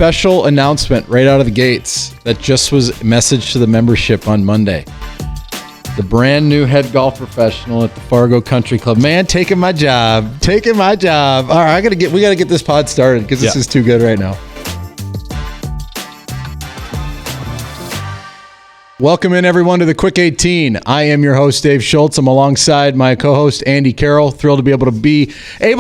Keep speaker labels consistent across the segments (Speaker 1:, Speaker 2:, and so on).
Speaker 1: special announcement right out of the gates that just was messaged to the membership on Monday. The brand new head golf professional at the Fargo Country Club. Man, taking my job. All right, we gotta get this pod started because this is too good right now. Welcome in, everyone, to the Quick 18. I am your host, Dave Schultz. I'm alongside my co-host, Andy.carroll. Thrilled to be able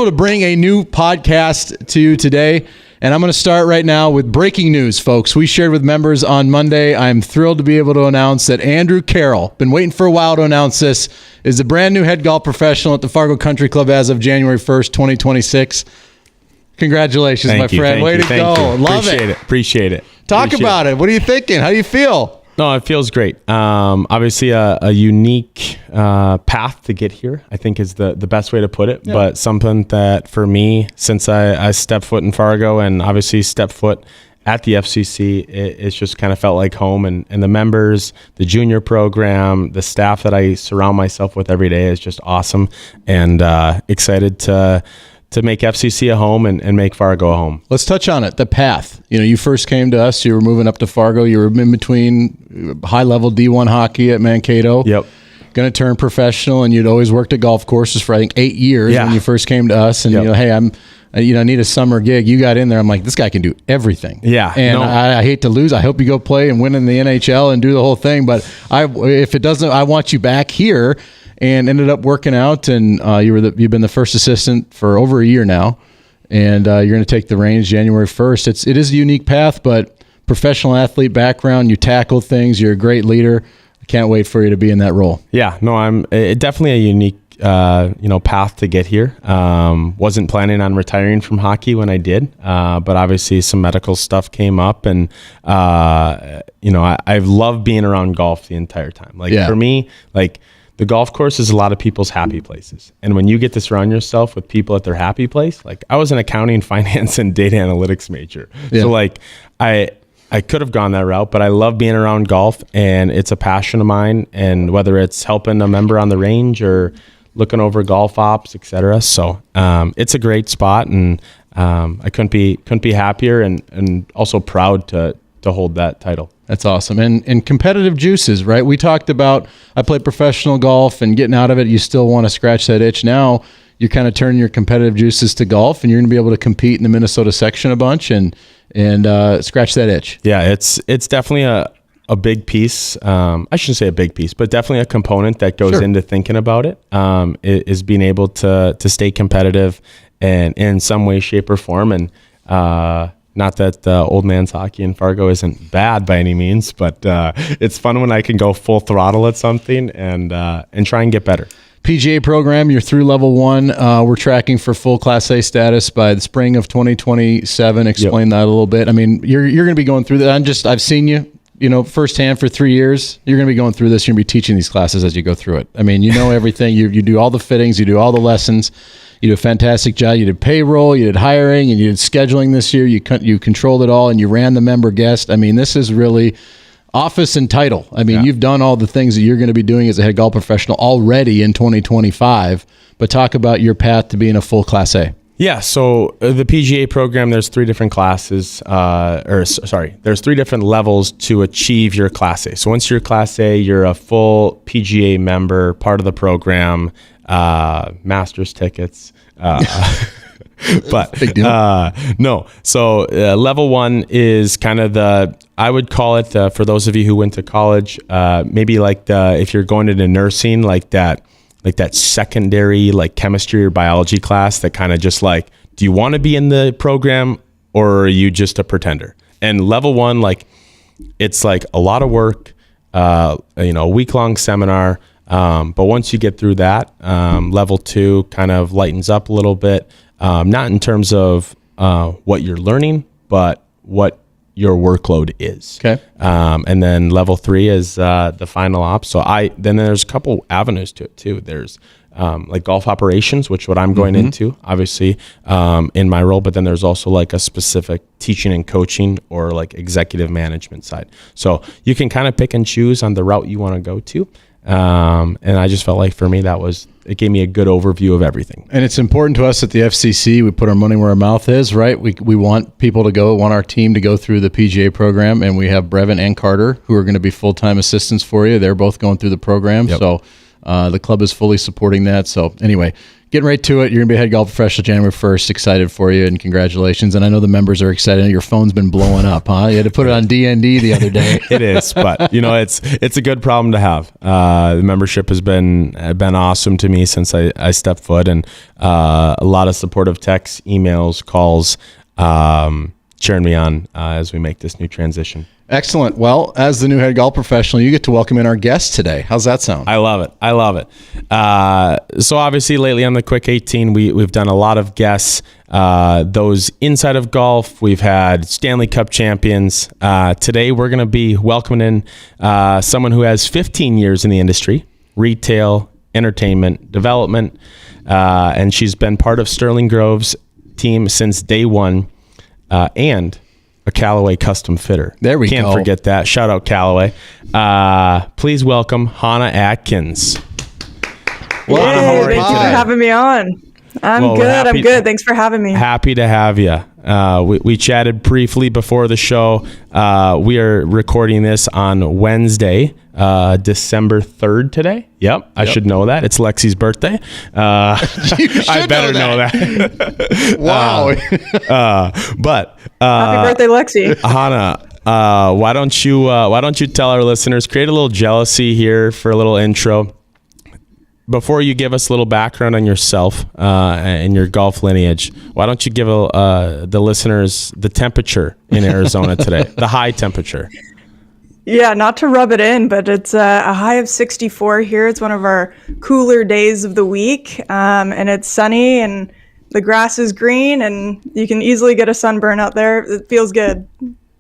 Speaker 1: to bring a new podcast to you today. And I'm going to start right now with breaking news, folks. We shared with members on Monday. I'm thrilled to be able to announce that Andrew Carroll, been waiting for a while to announce this, is the brand new head golf professional at the Fargo Country Club as of January 1st, 2026. Congratulations, my friend. Way to go. Love it.
Speaker 2: Appreciate it.
Speaker 1: Talk about it. What are you thinking? How do you feel?
Speaker 2: No, it feels great. Obviously, a unique path to get here, I think is the best way to put it. Yeah. But something that for me, since I stepped foot in Fargo and obviously stepped foot at the FCC, it's just kind of felt like home. And the members, the junior program, the staff that I surround myself with every day is just awesome. And excited to make FCC a home and make Fargo a home. Let's
Speaker 1: touch on it. The path. You first came to us. You were moving up to Fargo. You were in between high-level D1 hockey at Mankato.
Speaker 2: Yep.
Speaker 1: Going to turn professional, and you'd always worked at golf courses for, I think, 8 years when you first came to us. And, hey, I need a summer gig. You got in there. I'm like, this guy can do everything.
Speaker 2: Yeah.
Speaker 1: And I hate to lose. I hope you go play and win in the NHL and do the whole thing. But if it doesn't, I want you back here. And ended up working out, and you've been the first assistant for over a year now, and you're going to take the reins January 1st. It is a unique path, but professional athlete background, you tackle things, you're a great leader. I can't wait for you to be in that role.
Speaker 2: Yeah, no, I'm definitely a unique path to get here. Wasn't planning on retiring from hockey when I did, but obviously some medical stuff came up, and I've loved being around golf the entire time. For me, the golf course is a lot of people's happy places. And when you get to surround yourself with people at their happy place, I was an accounting, finance, and data analytics major. Yeah. So I could have gone that route, but I love being around golf, and it's a passion of mine. And whether it's helping a member on the range or looking over golf ops, et cetera. So it's a great spot, and I couldn't be happier and also proud to hold that title.
Speaker 1: That's awesome. And competitive juices, right? We talked about, I played professional golf and getting out of it, you still want to scratch that itch. Now you're kind of turning your competitive juices to golf, and you're going to be able to compete in the Minnesota section a bunch and scratch that itch.
Speaker 2: Yeah, it's definitely a big piece. I shouldn't say a big piece, but definitely a component that goes into thinking about it, is being able to stay competitive and in some way, shape, or form. And not that old man's hockey in Fargo isn't bad by any means, but it's fun when I can go full throttle at something and try and get better.
Speaker 1: PGA program, you're through level 1. We're tracking for full Class A status by the spring of 2027. Explain that a little bit. I mean, you're going to be going through that. I've seen you firsthand for 3 years. You're going to be going through this. You're going to be teaching these classes as you go through it. I mean, you know everything. You do all the fittings. You do all the lessons. You did a fantastic job. You did payroll, you did hiring, and you did scheduling this year. You controlled it all, and you ran the member guest. I mean, this is really office and title. I mean, you've done all the things that you're going to be doing as a head golf professional already in 2025. But talk about your path to being a full Class A.
Speaker 2: Yeah, so the PGA program, there's 3 different classes, there's 3 different levels to achieve your Class A. So once you're Class A, you're a full PGA member, part of the program, master's tickets. But
Speaker 1: big deal.
Speaker 2: No. So level 1 is kind of I would call it, for those of you who went to college, maybe if you're going into nursing, that secondary chemistry or biology class that kind of just do you want to be in the program or are you just a pretender? And level 1, it's a lot of work, a week-long seminar. But once you get through that, level 2 kind of lightens up a little bit, not in terms of what you're learning, but what your workload is.
Speaker 1: Okay.
Speaker 2: And then level 3 is the final op. So then there's a couple avenues to it too. There's golf operations, which what I'm going into, obviously, in my role. But then there's also a specific teaching and coaching or executive management side. So you can kind of pick and choose on the route you want to go to. And I just felt like for me, it gave me a good overview of everything.
Speaker 1: And it's important to us at the FCC. We put our money where our mouth is, right? We want people to want our team to go through the PGA program, and we have Brevin and Carter who are going to be full-time assistants for you. They're both going through the program. Yep. So the club is fully supporting that. So anyway, getting right to it. You're going to be a head golf professional January 1st. Excited for you, and congratulations. And I know the members are excited. Your phone's been blowing up, huh? You had to put it on DND the other day.
Speaker 2: It is, but it's a good problem to have. The membership has been awesome to me since I stepped foot, and a lot of supportive texts, emails, calls, cheering me on as we make this new transition.
Speaker 1: Excellent. Well, as the new head golf professional, you get to welcome in our guest today. How's that sound?
Speaker 2: I love it. So obviously lately on the Quick 18, we've done a lot of guests, those inside of golf. We've had Stanley Cup champions. Today we're going to be welcoming in someone who has 15 years in the industry, retail, entertainment, development, and she's been part of Sterling Grove's team since day one, and a Callaway custom fitter.
Speaker 1: There we go.
Speaker 2: Can't forget that. Shout out Callaway. Please welcome Hanna Atkins.
Speaker 3: Well, Hanna, how are you today? Thank you for having me on. I'm good. Thanks for having me.
Speaker 2: Happy to have you. We chatted briefly before the show. We are recording this on Wednesday, December 3rd today. Yep. I should know that. It's Lexi's birthday. I better know that.
Speaker 1: Wow.
Speaker 2: But
Speaker 3: happy birthday, Lexi.
Speaker 2: Hanna, why don't you tell our listeners, create a little jealousy here for a little intro. Before you give us a little background on yourself and your golf lineage, why don't you give the listeners the temperature in Arizona today, the high temperature?
Speaker 3: Yeah, not to rub it in, but it's a high of 64 here. It's one of our cooler days of the week, and it's sunny, and the grass is green, and you can easily get a sunburn out there. It feels good.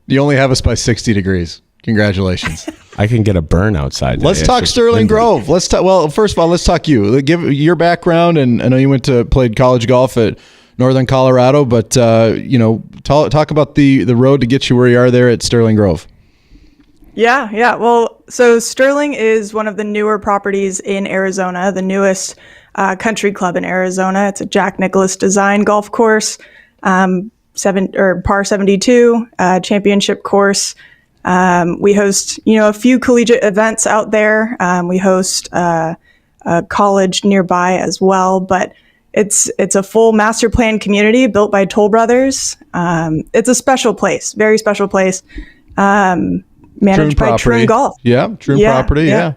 Speaker 1: You only have us by 60 degrees. Congratulations.
Speaker 2: I can get a burn outside today.
Speaker 1: Let's talk Sterling Grove. First of all, let's talk you. Give your background, and I know you played college golf at Northern Colorado, but talk about the road to get you where you are there at Sterling Grove.
Speaker 3: Yeah. Well, so Sterling is one of the newer properties in Arizona, the newest country club in Arizona. It's a Jack Nicklaus design golf course, par 72 championship course. We host, a few collegiate events out there. We host a college nearby as well, but it's a full master plan community built by Toll Brothers. It's a special place, very special place, managed by Troon Golf.
Speaker 1: Yeah, Troon property. Yeah,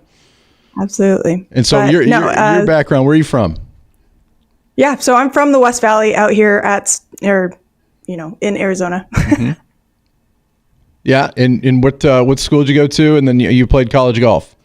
Speaker 3: absolutely.
Speaker 1: And so your background, where are you from?
Speaker 3: Yeah, so I'm from the West Valley out here in Arizona.
Speaker 1: Mm-hmm. Yeah, and what school did you go to? And then you played college golf.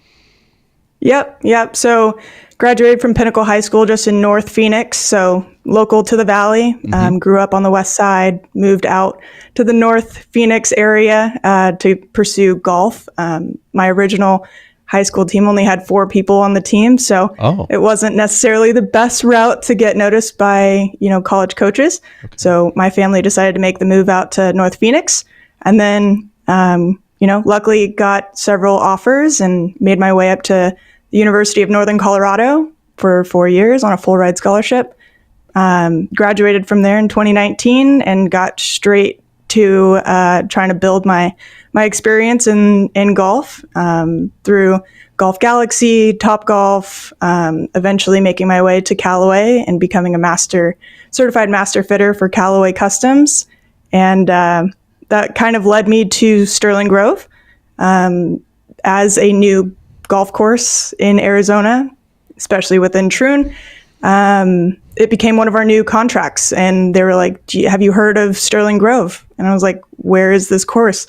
Speaker 3: Yep. So graduated from Pinnacle High School just in North Phoenix, so local to the Valley. Mm-hmm. Grew up on the West Side, moved out to the North Phoenix area to pursue golf. My original high school team only had 4 people on the team, so It wasn't necessarily the best route to get noticed by college coaches. Okay. So my family decided to make the move out to North Phoenix. And then, luckily got several offers and made my way up to the University of Northern Colorado for 4 years on a full ride scholarship. Graduated from there in 2019 and got straight to trying to build my experience in golf through Golf Galaxy, Topgolf, eventually making my way to Callaway and becoming a certified master fitter for Callaway Customs. And that kind of led me to Sterling Grove as a new golf course in Arizona, especially within Troon. It became one of our new contracts, and they were like, have you heard of Sterling Grove? And I was like, where is this course?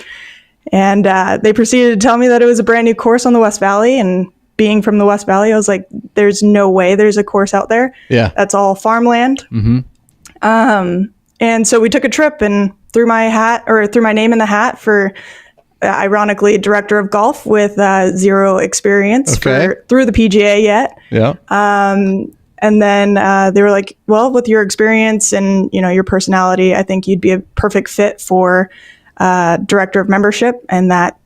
Speaker 3: And they proceeded to tell me that it was a brand new course on the West Valley. And being from the West Valley, I was like, there's no way there's a course out there.
Speaker 1: Yeah.
Speaker 3: That's all farmland. Mm-hmm. And so we took a trip and threw my name in the hat for, ironically, director of golf with 0 experience through the PGA yet.
Speaker 1: Yeah.
Speaker 3: And then they were like, well, with your experience and your personality, I think you'd be a perfect fit for director of membership. And that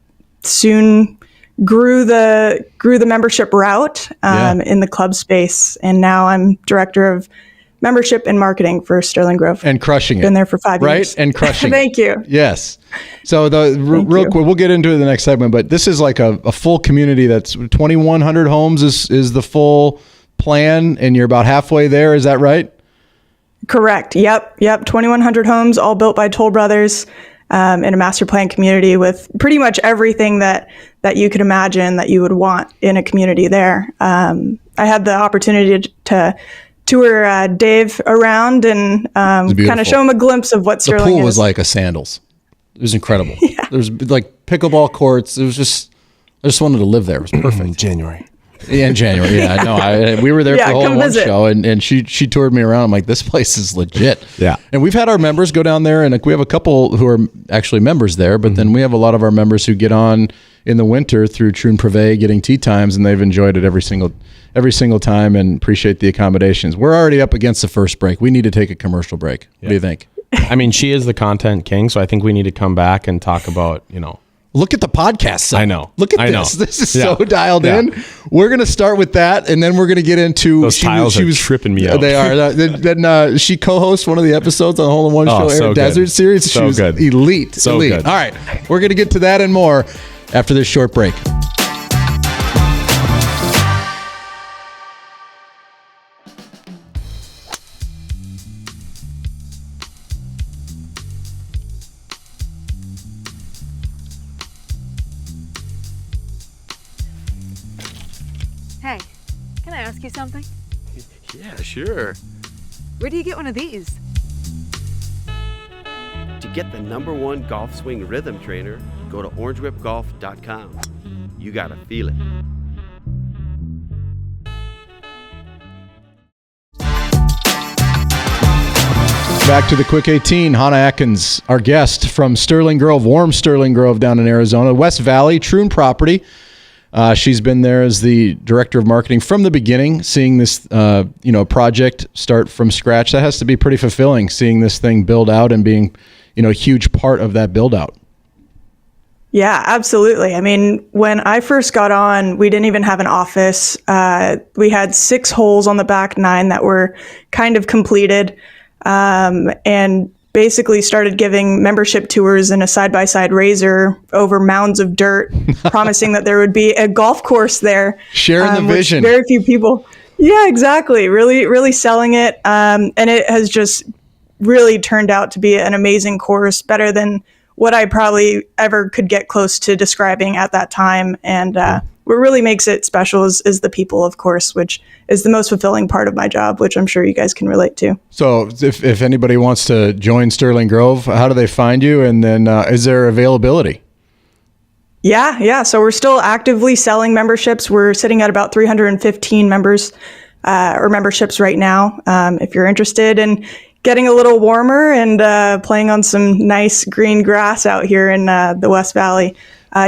Speaker 3: soon grew the membership route in the club space, and now I'm director of membership and marketing for Sterling Grove.
Speaker 1: And crushing it.
Speaker 3: Been there for 5 years.
Speaker 1: Right? And crushing
Speaker 3: Thank you.
Speaker 1: Yes. So real quick, we'll get into it in the next segment, but this is like a full community that's 2,100 homes is the full plan, and you're about halfway there. Is that right?
Speaker 3: Correct. Yep. 2,100 homes, all built by Toll Brothers, in a master plan community with pretty much everything that you could imagine that you would want in a community there. I had the opportunity to tour Dave around and kind of show him a glimpse of what Sterling is.
Speaker 1: The pool was like a sandals. It was incredible. Yeah. There was like pickleball courts. It was just, I just wanted to live there. It was perfect.
Speaker 2: January.
Speaker 1: Yeah, in January. Yeah, no, we were there for the whole one show, and she toured me around. I'm like, this place is legit.
Speaker 2: Yeah.
Speaker 1: And we've had our members go down there, and we have a couple who are actually members there, but then we have a lot of our members who get on in the winter through Troon Privé getting tea times, and they've enjoyed it every single time and appreciate the accommodations. We're already up against the first break. We need to take a commercial break. What do you think?
Speaker 2: I mean, she is the content king, so I think we need to come back and talk about,
Speaker 1: Look at the podcast site.
Speaker 2: I know.
Speaker 1: Look at this. This is so dialed in. We're going to start with that, and then we're going to get into...
Speaker 2: Those tiles are tripping me out.
Speaker 1: They are. Then she co-hosts one of the episodes on the Hole in One Show Air Desert Series.
Speaker 2: So
Speaker 1: she was
Speaker 2: good.
Speaker 1: Elite.
Speaker 2: So
Speaker 1: elite.
Speaker 2: good.
Speaker 1: All right. We're going to get to that and more after this short break.
Speaker 4: Hey, can I ask you something?
Speaker 5: Yeah, sure.
Speaker 4: Where do you get one of these?
Speaker 5: To get the #1 golf swing rhythm trainer, go to orangewhipgolf.com. You gotta feel it.
Speaker 1: Back to the Quick 18. Hanna Atkins, our guest from Sterling Grove, warm Sterling Grove down in Arizona, West Valley, Troon property. She's been there as the director of marketing from the beginning, seeing this, project start from scratch. That has to be pretty fulfilling, seeing this thing build out and being, a huge part of that build out.
Speaker 3: Yeah, absolutely. I mean, when I first got on, we didn't even have an office. We had 6 holes on the back 9 that were kind of completed, and basically started giving membership tours in a side-by-side razor over mounds of dirt, promising that there would be a golf course there.
Speaker 1: Sharing the vision.
Speaker 3: Very few people. Yeah, exactly. Really, really selling it. And it has just really turned out to be an amazing course, better than what I probably ever could get close to describing at that time. And what really makes it special is the people, of course, which is the most fulfilling part of my job, which I'm sure you guys can relate to.
Speaker 1: So if anybody wants to join Sterling Grove, how do they find you? And then is there availability?
Speaker 3: Yeah. So we're still actively selling memberships. We're sitting at about 315 members or memberships right now. If you're interested in getting a little warmer and playing on some nice green grass out here in the West Valley,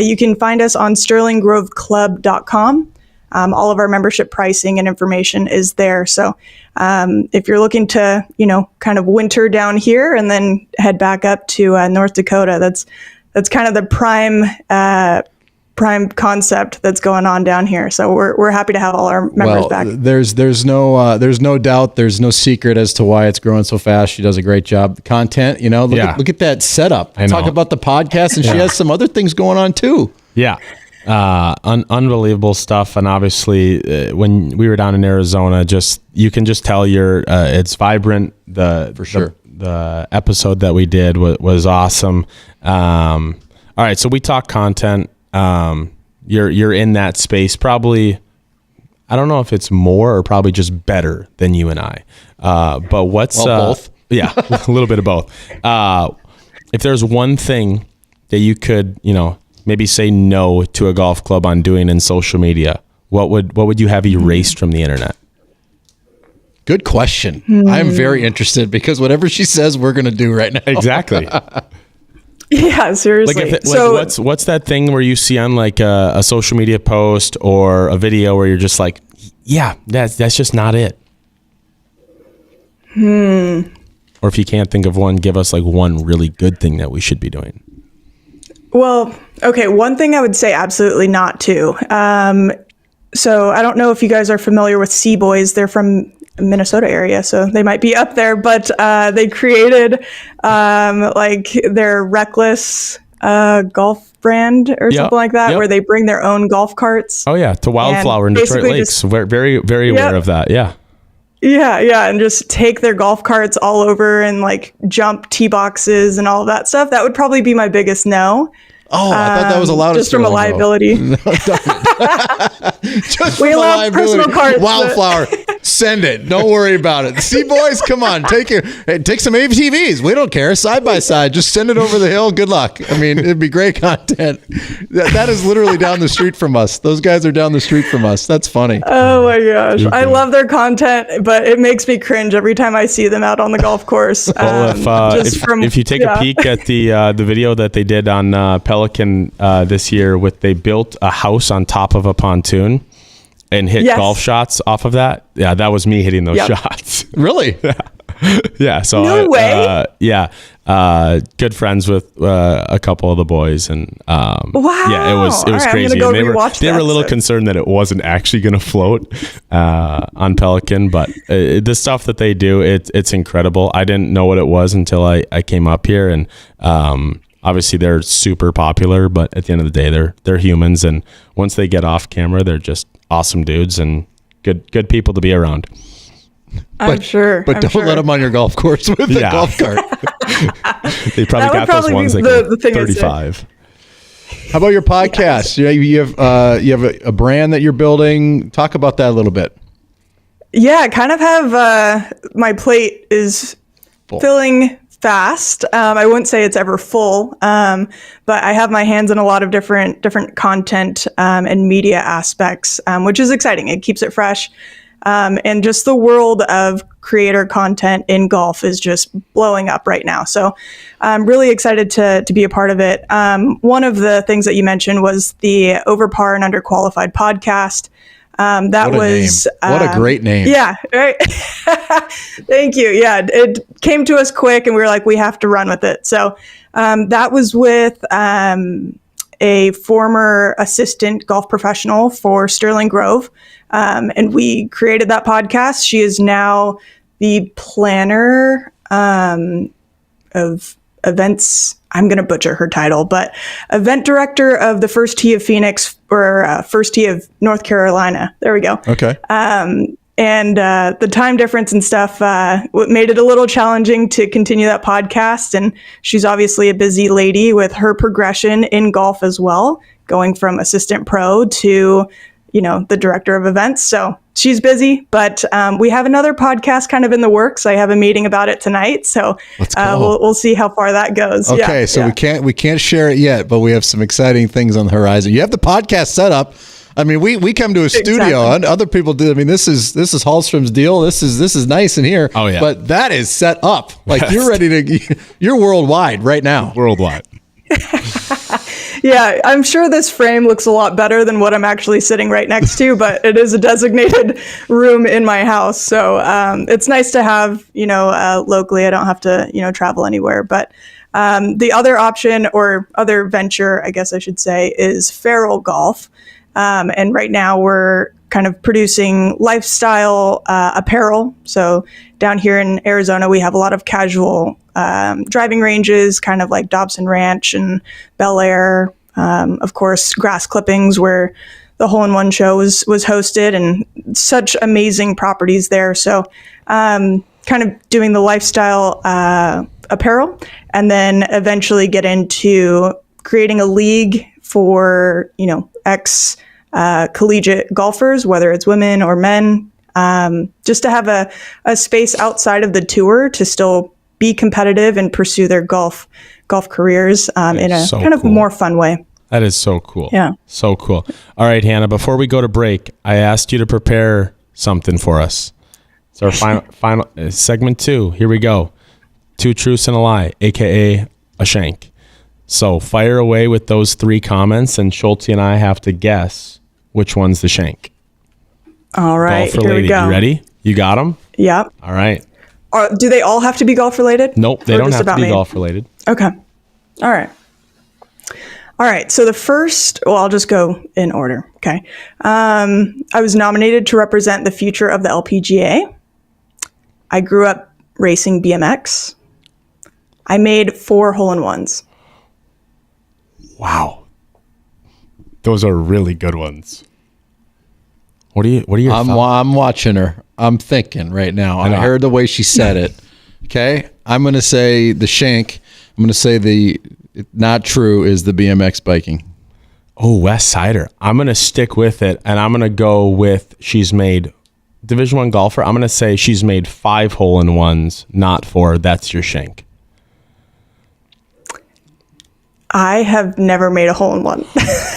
Speaker 3: you can find us on sterlinggroveclub.com. All of our membership pricing and information is there. So if you're looking to, kind of winter down here and then head back up to North Dakota, that's kind of the prime concept that's going on down here. So we're happy to have all our members back.
Speaker 1: There's no doubt, there's no secret as to why it's growing so fast. She does a great job. The content, look at that setup. Talk about the podcast, and she has some other things going on too.
Speaker 2: Yeah. Unbelievable stuff. And obviously when we were down in Arizona, you can just tell it's vibrant. The episode that we did was awesome. All right. So we talk content. You're in that space, probably, I don't know if it's more or probably just better than you and I. But what's,
Speaker 1: both.
Speaker 2: Yeah, a little bit of both. If there's one thing that you could, maybe say no to a golf club on doing in social media, what would you have erased from the internet?
Speaker 1: Good question. I'm very interested because whatever she says, we're going to do right now.
Speaker 2: Exactly.
Speaker 3: Yeah, seriously.
Speaker 2: What's that thing where you see on like a social media post or a video where you're just like, yeah, that's just not it. Or if you can't think of one, give us like one really good thing that we should be doing.
Speaker 3: Well, okay. One thing I would say absolutely not to. So I don't know if you guys are familiar with Sea Boys. They're from Minnesota area, so they might be up there, but they created like their Reckless golf brand or something like that, where they bring their own golf carts.
Speaker 2: Oh yeah, to Wildflower in Detroit Lakes. Very, very aware of that. Yeah.
Speaker 3: Yeah, and just take their golf carts all over and like jump tee boxes and all of that stuff. That would probably be my biggest no.
Speaker 1: Oh, I thought that was allowed.
Speaker 3: Just from a liability.
Speaker 1: No, just
Speaker 3: we allow personal carts.
Speaker 1: Wildflower, send it. Don't worry about it. Sea Boys, come on, take some ATVs. We don't care. Side by side, just send it over the hill. Good luck. I mean, it'd be great content. That is literally down the street from us. Those guys are down the street from us. That's funny.
Speaker 3: Oh my gosh, I love their content, but it makes me cringe every time I see them out on the golf course.
Speaker 2: Well, if you take a peek at the video that they did on Pelican this year, they built a house on top of a pontoon and hit golf shots off of that. Yeah, that was me hitting those shots.
Speaker 1: Really?
Speaker 2: Yeah. So
Speaker 3: no way.
Speaker 2: Good friends with a couple of the boys, and
Speaker 3: wow.
Speaker 2: Yeah, it was
Speaker 3: right,
Speaker 2: crazy.
Speaker 3: Go
Speaker 2: they were a little concerned that it wasn't actually going to float on Pelican, but the stuff that they do, it's incredible. I didn't know what it was until I came up here, and obviously they're super popular, but at the end of the day, they're humans, and once they get off camera, they're just awesome dudes and good people to be around.
Speaker 3: I'm sure.
Speaker 1: But don't let them on your golf course with the golf cart.
Speaker 2: They probably got those ones that go 35.
Speaker 1: How about your podcast? Yeah, you have a brand that you're building. Talk about that a little bit.
Speaker 3: Yeah, I kind of have my plate is filling fast. I wouldn't say it's ever full, but I have my hands in a lot of different content and media aspects, which is exciting. It keeps it fresh. And just the world of creator content in golf is just blowing up right now. So I'm really excited to be a part of it. One of the things that you mentioned was the Over Par and Underqualified podcast.
Speaker 1: What a great name.
Speaker 3: Yeah. Right. Thank you. Yeah. It came to us quick and we were like, we have to run with it. So that was with a former assistant golf professional for Sterling Grove. And we created that podcast. She is now the planner of events. I'm going to butcher her title, but event director of the First Tee of Phoenix or First Tee of North Carolina. There we go.
Speaker 1: Okay.
Speaker 3: And the time difference and stuff made it a little challenging to continue that podcast. And she's obviously a busy lady with her progression in golf as well, going from assistant pro to the director of events. So she's busy, but we have another podcast kind of in the works. I have a meeting about it tonight. So we'll see how far that goes.
Speaker 1: Okay. We can't share it yet, but we have some exciting things on the horizon. You have the podcast set up. I mean, we come to a studio and other people do. I mean, this is Hallstrom's deal. This is nice in here.
Speaker 2: Oh yeah.
Speaker 1: But that is set up. Like you're worldwide right now.
Speaker 2: Worldwide.
Speaker 3: Yeah, I'm sure this frame looks a lot better than what I'm actually sitting right next to, but it is a designated room in my house. So it's nice to have, locally. I don't have to, travel anywhere. But the other option or other venture, I guess I should say, is Feral Golf. And right now we're kind of producing lifestyle apparel. So down here in Arizona, we have a lot of casual driving ranges, kind of like Dobson Ranch and Bel Air. Of course, grass clippings where the Hole-in-One show was hosted, and such amazing properties there. So kind of doing the lifestyle apparel, and then eventually get into creating a league for, ex collegiate golfers, whether it's women or men, just to have a space outside of the tour to still be competitive and pursue their golf careers in a kind of more fun way.
Speaker 2: That is so cool.
Speaker 3: Yeah.
Speaker 2: So cool. All right, Hanna, before we go to break, I asked you to prepare something for us. It's our final segment 2. Here we go. 2 truths and a lie, a.k.a. a Shank. So fire away with those 3 comments, and Schultz and I have to guess which one's the Shank.
Speaker 3: All right,
Speaker 2: Golf related.
Speaker 3: Here we go.
Speaker 2: You ready? You got them?
Speaker 3: Yep.
Speaker 2: All right.
Speaker 3: Do they all have to be golf related?
Speaker 2: Nope, they don't have to be golf related.
Speaker 3: Okay. All right. All right. So I'll just go in order. Okay. I was nominated to represent the future of the LPGA. I grew up racing BMX. I made 4 hole-in-ones.
Speaker 2: Wow. Those are really good ones. What are your thoughts?
Speaker 1: I'm watching her. I'm thinking right now. I heard the way she said it. Okay. I'm going to say the Shank. I'm going to say not true is the BMX biking.
Speaker 2: Oh, West Sider. I'm going to stick with it, and I'm going to go with she's made Division I golfer. I'm going to say she's made 5 hole-in-ones, not 4. That's your Shank.
Speaker 3: I have never made a hole-in-one.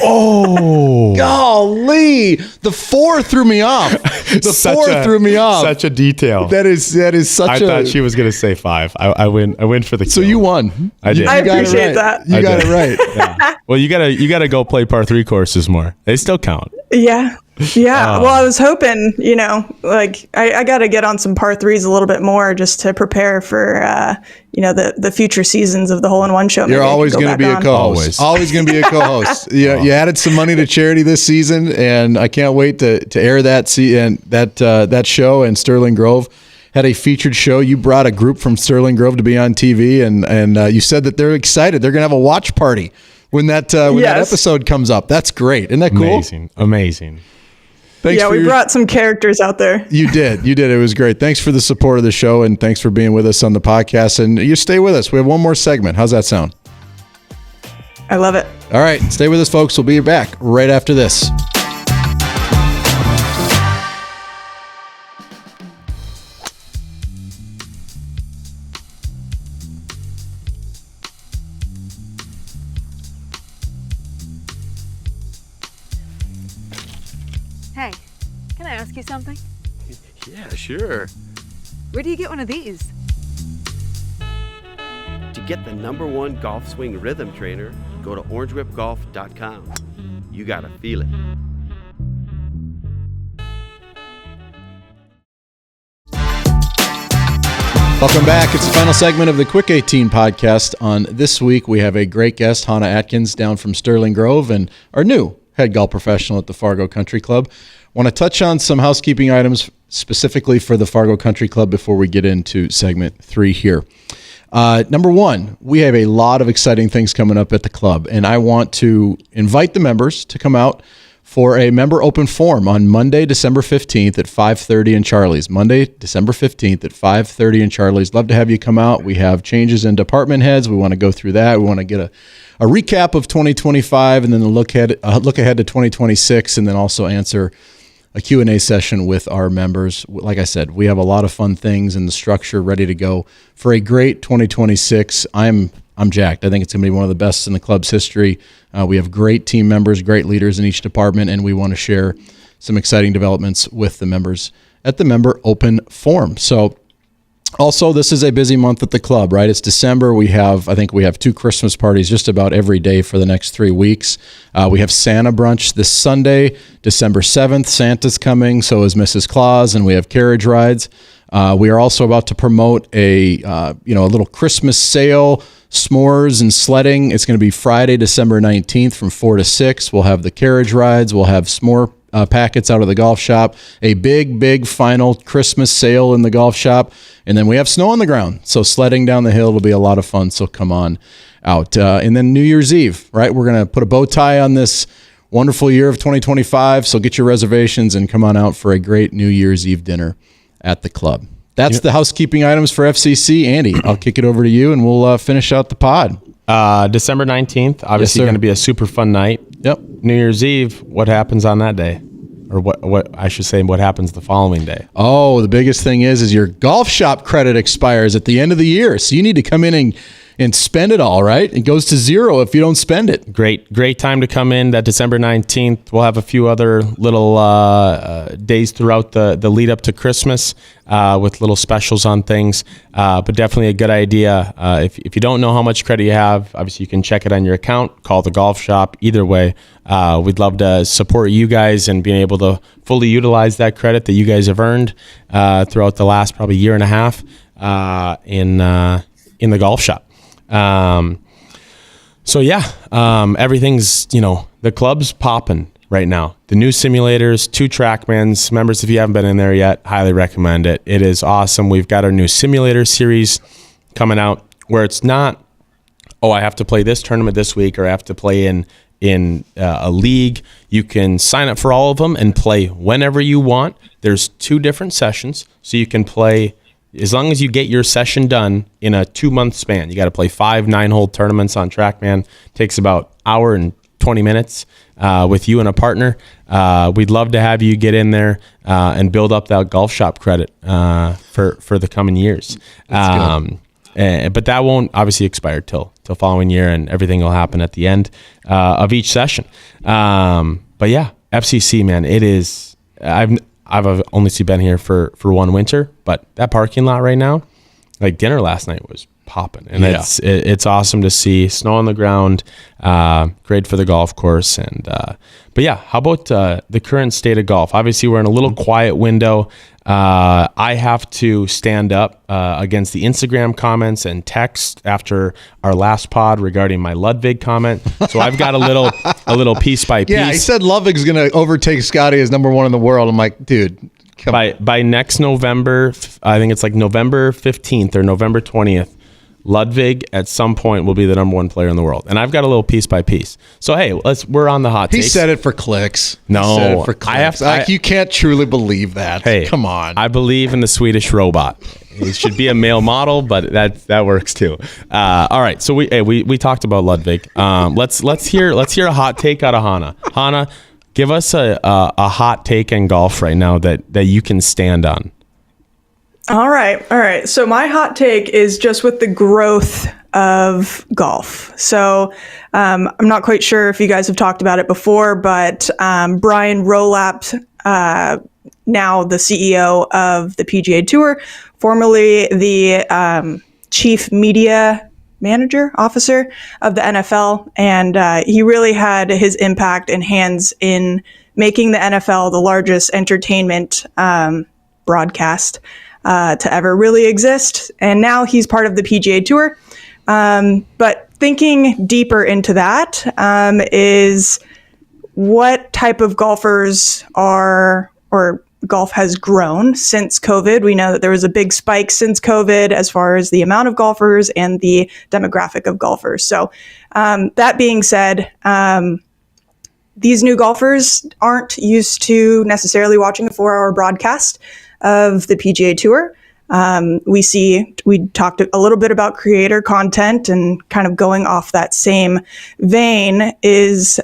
Speaker 2: Oh.
Speaker 1: Golly. The 4 threw me off. The 4 threw me off.
Speaker 2: Such a detail.
Speaker 1: That is such
Speaker 2: I thought she was going to say 5. I win for the kill.
Speaker 1: So you won.
Speaker 2: I did.
Speaker 3: I appreciate that.
Speaker 1: You got it right.
Speaker 2: Yeah. Well, you gotta go play par 3 courses more. They still count.
Speaker 3: Yeah. Well, I was hoping, I got to get on some par 3s a little bit more just to prepare for, the future seasons of the hole-in-one show.
Speaker 1: You're always going to be a co-host. Always going to be a co-host. You added some money to charity this season, and I can't wait to air that that show. And Sterling Grove had a featured show. You brought a group from Sterling Grove to be on TV, and you said that they're excited. They're going to have a watch party when that episode comes up. That's great. Isn't that cool?
Speaker 2: Amazing.
Speaker 1: Thanks
Speaker 3: we brought some characters out there.
Speaker 1: You did. It was great. Thanks for the support of the show, and thanks for being with us on the podcast. And you stay with us. We have one more segment. How's that sound?
Speaker 3: I love it.
Speaker 1: All right. Stay with us, folks. We'll be back right after this.
Speaker 4: Hey, can I ask you something?
Speaker 5: Yeah, sure.
Speaker 4: Where do you get one of these?
Speaker 5: To get the #1 golf swing rhythm trainer, go to orangewhipgolf.com. You gotta feel it.
Speaker 1: Welcome back. It's the final segment of the Quick 18 podcast. On this week, we have a great guest, Hanna Atkins, down from Sterling Grove, and our new head golf professional at the Fargo Country Club. Want to touch on some housekeeping items specifically for the Fargo Country Club before we get into segment 3 here. Number 1, we have a lot of exciting things coming up at the club, and I want to invite the members to come out for a member open forum on Monday, December 15th at 5:30 in Charlie's. Monday, December 15th at 5:30 in Charlie's. Love to have you come out. We have changes in department heads. We want to go through that. We want to get a recap of 2025 and then a look ahead to 2026, and then also answer a Q&A session with our members. Like I said, we have a lot of fun things in the structure ready to go for a great 2026. I'm jacked. I think it's going to be one of the best in the club's history. We have great team members, great leaders in each department, and we want to share some exciting developments with the members at the member open forum. So also, this is a busy month at the club, right? It's December. I think we have 2 Christmas parties just about every day for the next 3 weeks. We have Santa brunch this Sunday, December 7th. Santa's coming, so is Mrs. Claus, and we have carriage rides. We are also about to promote a little Christmas sale, s'mores and sledding. It's going to be Friday, December 19th from 4 to 6. We'll have the carriage rides. We'll have s'more packets out of the golf shop, a big final Christmas sale in the golf shop, and then we have snow on the ground. So sledding down the hill will be a lot of fun, so come on out. And then New Year's Eve, right? We're going to put a bow tie on this wonderful year of 2025, so get your reservations and come on out for a great New Year's Eve dinner at the club. That's the housekeeping items for FCC. Andy, I'll kick it over to you, and we'll finish out the pod.
Speaker 2: December 19th, obviously going to be a super fun night.
Speaker 1: Yep.
Speaker 2: New Year's Eve, what happens on that day? Or what I should say, what happens the following day?
Speaker 1: Oh, the biggest thing is your golf shop credit expires at the end of the year. So you need to come in and spend it all, right? It goes to 0 if you don't spend it.
Speaker 2: Great time to come in. That December 19th. We'll have a few other little days throughout the lead up to Christmas with little specials on things. But definitely a good idea. If you don't know how much credit you have, obviously you can check it on your account, call the golf shop. Either way, we'd love to support you guys and being able to fully utilize that credit that you guys have earned throughout the last probably year and a half in the golf shop. So yeah, everything's, the club's popping right now. The new simulators, 2 TrackMans. Members, if you haven't been in there yet, highly recommend it. It is awesome. We've got our new simulator series coming out where it's not, I have to play this tournament this week, or I have to play in a league. You can sign up for all of them and play whenever you want. There's 2 different sessions, so you can play as long as you get your session done in a 2-month span. You got to play 5 9-hole tournaments on TrackMan. Takes about hour and 20 minutes with you and a partner. We'd love to have you get in there and build up that golf shop credit for the coming years. But that won't obviously expire till following year, and everything will happen at the end of each session. But yeah, FCC, man, it is. I've only been here for one winter, but that parking lot right now, like dinner last night was popping, and it's awesome to see snow on the ground. Great for the golf course, and but yeah, how about the current state of golf? Obviously, we're in a little quiet window. I have to stand up against the Instagram comments and text after our last pod regarding my Ludvig comment. So I've got a little piece by piece.
Speaker 1: Yeah, he said Ludvig's going to overtake Scotty as number 1 in the world. I'm like, dude,
Speaker 2: by next November, I think it's like November 15th or November 20th, Ludvig at some point will be the number 1 player in the world. And I've got a little piece by piece. So, hey, we're on the hot takes.
Speaker 1: He said it for clicks.
Speaker 2: No.
Speaker 1: He said it for clicks. You can't truly believe that.
Speaker 2: Hey,
Speaker 1: come on.
Speaker 2: I believe in the Swedish robot. He should be a male model, but that works too. All right. So we talked about Ludvig. Let's hear a hot take out of Hanna. Hanna, give us a hot take in golf right now that you can stand on.
Speaker 3: All right. So my hot take is just with the growth of golf. So I'm not quite sure if you guys have talked about it before, but Brian Rolap, now the CEO of the PGA Tour, formerly the chief media officer of the NFL, and he really had his impact and hands in making the NFL the largest entertainment broadcast to ever really exist. And now he's part of the PGA Tour. But thinking deeper into that is what type of golfers or golf has grown since COVID. We know that there was a big spike since COVID as far as the amount of golfers and the demographic of golfers. So that being said, these new golfers aren't used to necessarily watching a 4-hour broadcast of the PGA Tour. We talked a little bit about creator content, and kind of going off that same vein is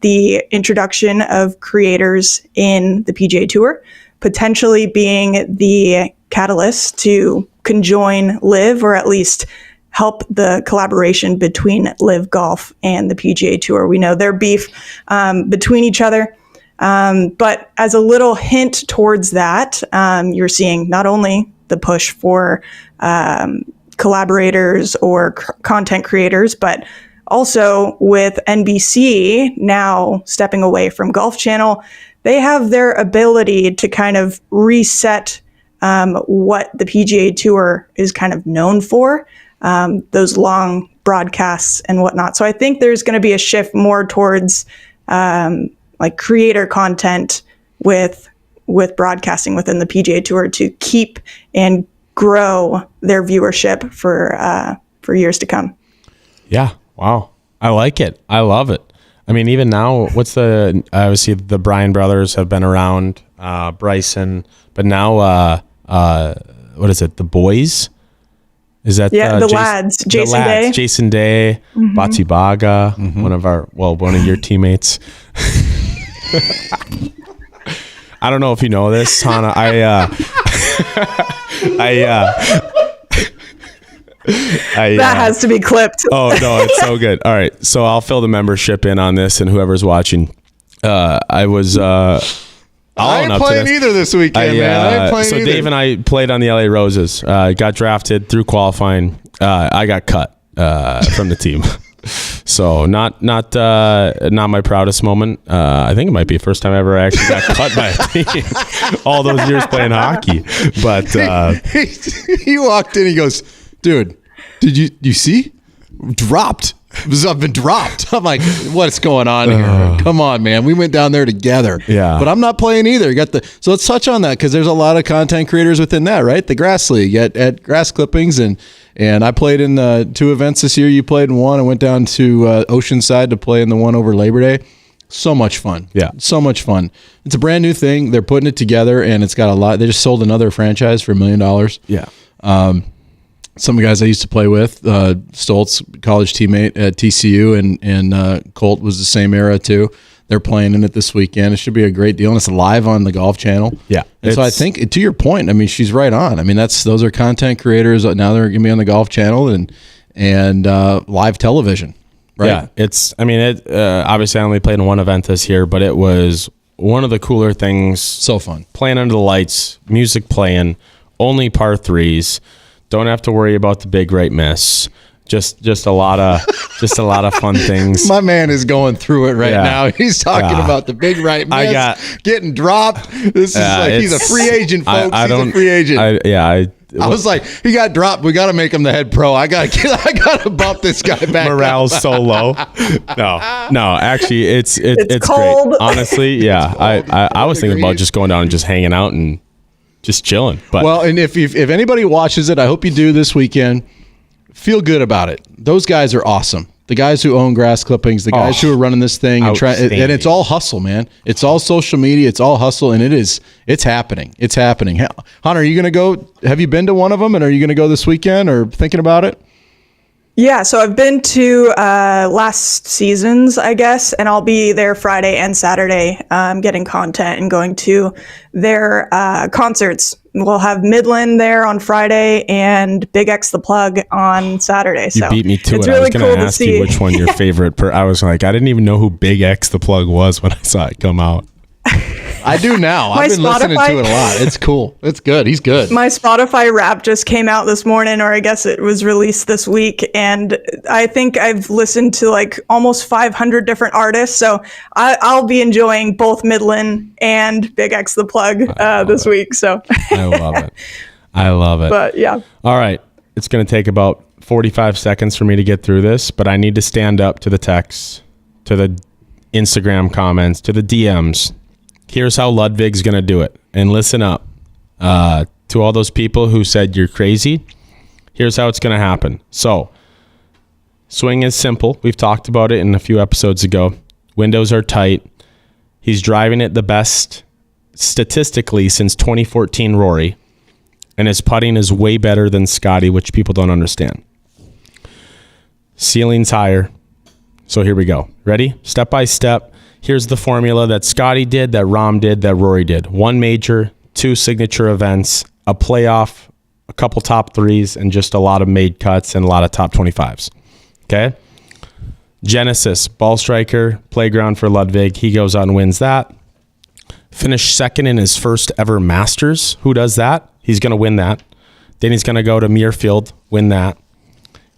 Speaker 3: the introduction of creators in the PGA Tour, potentially being the catalyst to conjoin LIV, or at least help the collaboration between LIV Golf and the PGA Tour. We know their beef between each other. But as a little hint towards that, you're seeing not only the push for collaborators or content creators, but also with NBC now stepping away from Golf Channel, they have their ability to kind of reset what the PGA Tour is kind of known for, those long broadcasts and whatnot. So I think there's going to be a shift more towards like creator content with broadcasting within the PGA Tour to keep and grow their viewership for years to come.
Speaker 2: Yeah. Wow. I like it. I love it. I mean, even now, obviously the Bryan brothers have been around, Bryson, but now, what is it? The boys? Is that
Speaker 3: the lads? Jason Day.
Speaker 2: Jason Day, Batsy Baga, one of your teammates. I don't know if you know this, Hanna.
Speaker 3: That has to be clipped.
Speaker 2: Oh no, it's so good. All right, so I'll fill the membership in on this, and whoever's watching, I ain't playing
Speaker 1: either this weekend, man. I ain't playing
Speaker 2: so
Speaker 1: either.
Speaker 2: Dave and I played on the LA Roses. Got drafted through qualifying. I got cut from the team. So not my proudest moment. I think it might be the first time I ever actually got cut by a team. All those years playing hockey, but
Speaker 1: he walked in. He goes, "Dude, did you see? Dropped." I've been dropped. I'm like, what's going on here? Come on, man. We went down there together.
Speaker 2: Yeah.
Speaker 1: But I'm not playing either. So let's touch on that because there's a lot of content creators within that, right? The Grass League at Grass Clippings. And I played in 2 events this year. You played in one. I went down to Oceanside to play in the one over Labor Day. So much fun.
Speaker 2: Yeah.
Speaker 1: So much fun. It's a brand new thing. They're putting it together and it's got a lot. They just sold another franchise for $1 million.
Speaker 2: Yeah.
Speaker 1: Some of the guys I used to play with, Stoltz, college teammate at TCU, and Colt was the same era too. They're playing in it this weekend. It should be a great deal, and it's live on the Golf Channel.
Speaker 2: Yeah,
Speaker 1: and so I think, to your point, I mean, she's right on. I mean, those are content creators. Now they're going to be on the Golf Channel and live television. Right?
Speaker 2: Yeah, obviously I only played in one event this year, but it was one of the cooler things.
Speaker 1: So fun.
Speaker 2: Playing under the lights, music playing, only par 3s. Don't have to worry about the big right miss. Just a lot of fun things.
Speaker 1: My man is going through it right now. He's talking about the big right miss, getting dropped. This is like he's a free agent, folks. He's a free agent. I was like, he got dropped. We got to make him the head pro. I got to bump this guy back.
Speaker 2: Morale's so low. No. Actually, it's
Speaker 3: cold.
Speaker 2: Great. Honestly, yeah. I was thinking about just going down and just hanging out and just chilling. But
Speaker 1: well, and if anybody watches it, I hope you do this weekend. Feel good about it. Those guys are awesome. The guys who own Grass Clippings, the guys who are running this thing, and it's all hustle, man. It's all social media. It's all hustle, and it's happening. It's happening. Hunter, are you going to go? Have you been to one of them, and are you going to go this weekend or thinking about it?
Speaker 3: Yeah, so I've been to last season's, I guess, and I'll be there Friday and Saturday getting content and going to their concerts. We'll have Midland there on Friday and Big X the Plug on Saturday.
Speaker 2: You beat me to it.
Speaker 3: Really
Speaker 2: I was going to ask you which one your favorite. I was like, I didn't even know who Big X the Plug was when I saw it come out.
Speaker 1: I do now. I've been listening to it a lot. It's cool. It's good. He's good.
Speaker 3: My Spotify Wrap just came out this morning, or I guess it was released this week. And I think I've listened to like almost 500 different artists. So I'll be enjoying both Midland and Big X the Plug this week. So
Speaker 2: I love it.
Speaker 3: But yeah.
Speaker 2: All right. It's going to take about 45 seconds for me to get through this, but I need to stand up to the texts, to the Instagram comments, to the DMs. Here's how Ludvig's going to do it. And listen up to all those people who said you're crazy. Here's how it's going to happen. So, swing is simple. We've talked about it in a few episodes ago. Windows are tight. He's driving it the best statistically since 2014 Rory. And his putting is way better than Scotty, which people don't understand. Ceiling's higher. So here we go. Ready? Step by step. Here's the formula that Scotty did, that Rahm did, that Rory did. 1 major, 2 signature events, a playoff, a couple top 3s, and just a lot of made cuts and a lot of top 25s. Okay? Genesis, ball striker, playground for Ludvig. He goes out and wins that. Finished second in his first ever Masters. Who does that? He's going to win that. Then he's going to go to Muirfield, win that.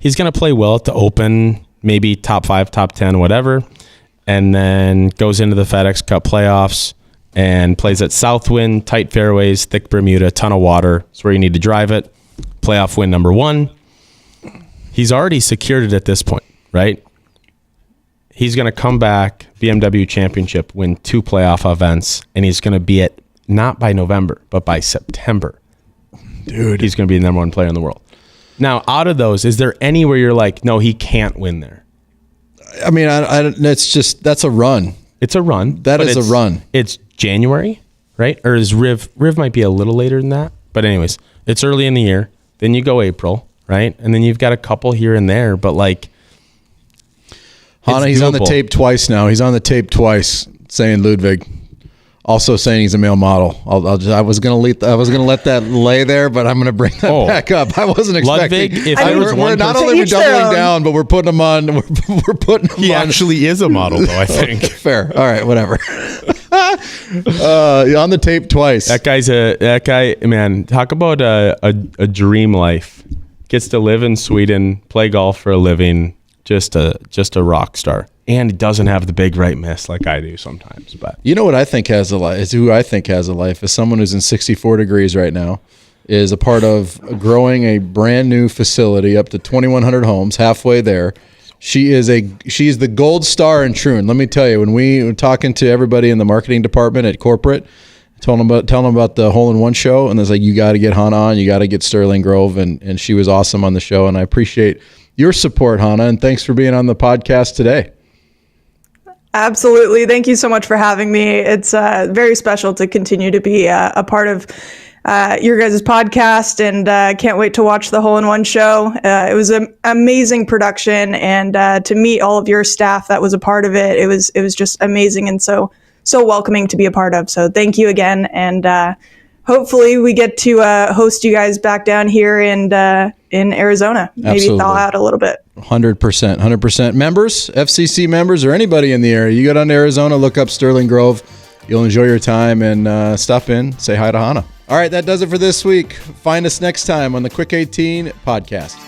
Speaker 2: He's going to play well at the Open, maybe top 5, top 10, whatever. And then goes into the FedEx Cup playoffs and plays at Southwind, tight fairways, thick Bermuda, ton of water. That's where you need to drive it. Playoff win number 1. He's already secured it at this point, right? He's going to come back, BMW Championship, win 2 playoff events, and he's going to be at, not by November, but by September. Dude. He's going to be the number 1 player in the world. Now, out of those, is there any where you're like, no, he can't win there?
Speaker 1: I mean, that's a run.
Speaker 2: It's a run.
Speaker 1: That is a run.
Speaker 2: It's January, right? Or is Riv might be a little later than that. But anyways, it's early in the year. Then you go April, right? And then you've got a couple here and there, but like,
Speaker 1: Hanna, he's on the tape twice now. He's on the tape twice saying Ludvig. Also saying he's a male model. I was gonna let that lay there, but I'm gonna bring that back up. I wasn't expecting.
Speaker 2: Ludvig,
Speaker 1: we're not only doubling down, but we're putting him on. We're putting him on.
Speaker 2: He actually is a model, though. I think.
Speaker 1: Fair. All right. Whatever. On the tape twice.
Speaker 2: That guy. Man, talk about a dream life. Gets to live in Sweden, play golf for a living. Just a rock star. And he doesn't have the big right miss like I do sometimes. But
Speaker 1: you know what I think has a life is who I think has a life is someone who's in 64 degrees right now, is a part of growing a brand new facility up to 2,100 homes, halfway there, She's the gold star in Troon. Let me tell you, when we were talking to everybody in the marketing department at corporate, telling them about the hole-in-one show, and it's like, you got to get Hanna on, you got to get Sterling Grove, and she was awesome on the show, and I appreciate your support, Hanna, and thanks for being on the podcast today.
Speaker 3: Absolutely. Thank you so much for having me. It's very special to continue to be a part of your guys' podcast, and can't wait to watch the hole-in-one show. It was an amazing production, and to meet all of your staff that was a part of it, it was just amazing and so welcoming to be a part of. So thank you again, and hopefully we get to host you guys back down here in Arizona. Maybe
Speaker 1: Absolutely.
Speaker 3: thaw out a little bit.
Speaker 1: 100%. Members, FCC members, or anybody in the area, you go down to Arizona, look up Sterling Grove. You'll enjoy your time, and stop in, say hi to Hanna. All right, that does it for this week. Find us next time on the Quick 18 podcast.